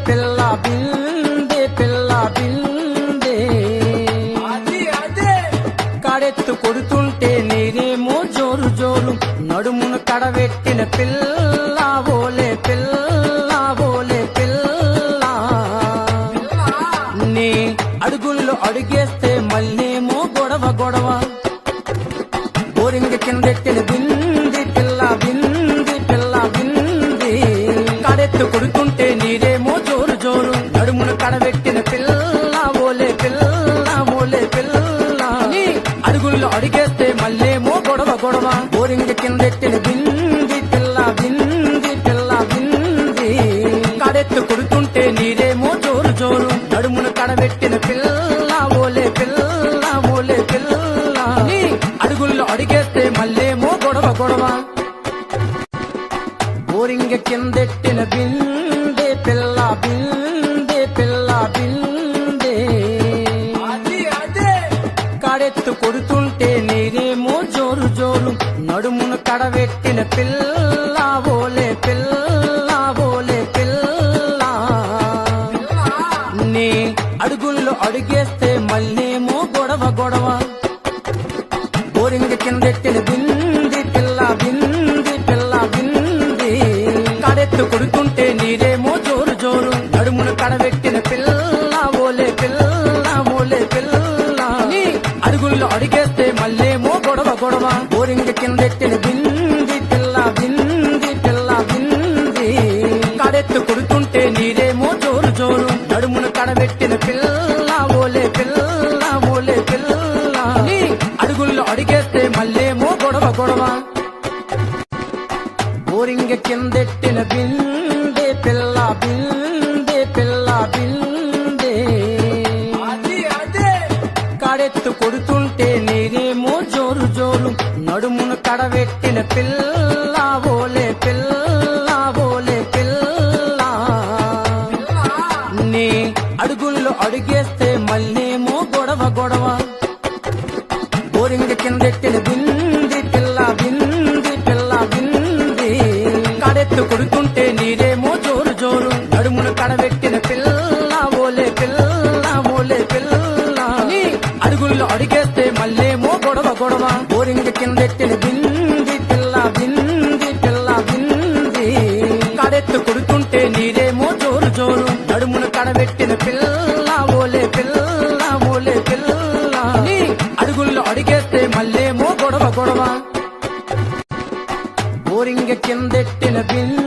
పిల్ల బిందే పిల్ల బిందే కాడెత్తు కొడుతుంటే నీరేమో జోరు జోరు నడుమును కడబెట్టిన పిల్ల ఓలే పిల్ల ఓలే పిల్ల నీ అడుగుల్లో అడుగేస్తే మళ్ళేమో గొడవ గొడవ బోరింగ్ కిందెట్టిన బింది పిల్ల బింది పిల్ల బింది కాడెత్తు కొడుతుంటే నీరేమో జోరు జోరు నడుమును కడబెట్టిన పిల్ల ఓలే పిల్ల ఓలే పిల్ల నీ అడుగుల్లో అడిగేస్తే మళ్ళేమో గొడవ గొడవ బోరింగ్ కిందెట్టిన బింది పిల్ల బింది పిల్ల బింది కాడెత్తు కొడుతుంటే నీరేమో జోరు జోరు నడుమును కడబెట్టిన పిల్ల ఓలే పిల్ల ఓలే పిల్ల నీ అడుగుల్లో అడిగేస్తే మళ్ళేమో గొడవ గొడవ బోరింగ్ కిందెట్టిన బిందే పిల్ల బిందే పిల్ల బిందే కాడెత్తు కొడుతుంటే నీరేమో జోరు జోరు నడుమును కడబెట్టిన పిల్ల ఓలే పిల్ల ఓలే పిల్ల నీ అడుగుల్లో అడుగేస్తే మళ్ళేమో గొడవ గొడవ బోరింగ్ కిందెట్టిన బింది పిల్ల బింది పిల్ల బింది కాడెత్తు కొడుతుంటే నీరేమో జోరు జోరు నడుమును కడబెట్టిన పిల్ల ఓలే పిల్ల ఓలే పిల్ల నీ అడుగుల్లో అడిగేస్తే మళ్ళేమో గొడవ గొడవ బోరింగ్ కిందెట్టిన బింది పిల్ల బింది పిల్ల బింది కాడెత్తు కొడుతుంటే నీరేమో జోరు జోరు నడుమును కడబెట్టిన పిల్ల ఓలే పిల్ల ఓలే పిల్ల నీ అడుగుల్లో అడిగేస్తే మళ్ళేమో గొడవ గొడవ బోరింగ్ కిందెట్టిన బిందే పిల్ల బిందే పిల్ల బిందే కాడెత్తు కొడుతుంటే నీరేమో జోరు జోరు నడుమును కడబెట్టిన పిల్ల ఓలే పిల్ల ఓలే పిల్ల నీ అడుగుల్లో అడిగేస్తే మళ్ళేమో గొడవ గొడవ బోరింగ్ కిందెట్టిన బింది పిల్ల బింది పిల్ల బింది కాడెత్తు కొడుతుంటే నీరేమో జోరు జోరు నడుమును కడబెట్టిన పిల్ల ఓలే పిల్ల ఓలే పిల్ల నీ అడుగుల్లో అడిగేస్తే మళ్ళేమో గొడవ గొడవ బోరింగ్ కిందెట్టిన బింది పిల్ల బింది పిల్ల బింది కాడెత్తు కొడుతుంటే నీరేమో జోరు జోరు నడుమును కడబెట్టిన పిల్ల ఓలే పిల్ల ఓలే పిల్ల నీ అడుగుల్లో అడిగేస్తే మళ్ళేమో గొడవ గొడవ బోరింగ్ కిందెట్టిన బింది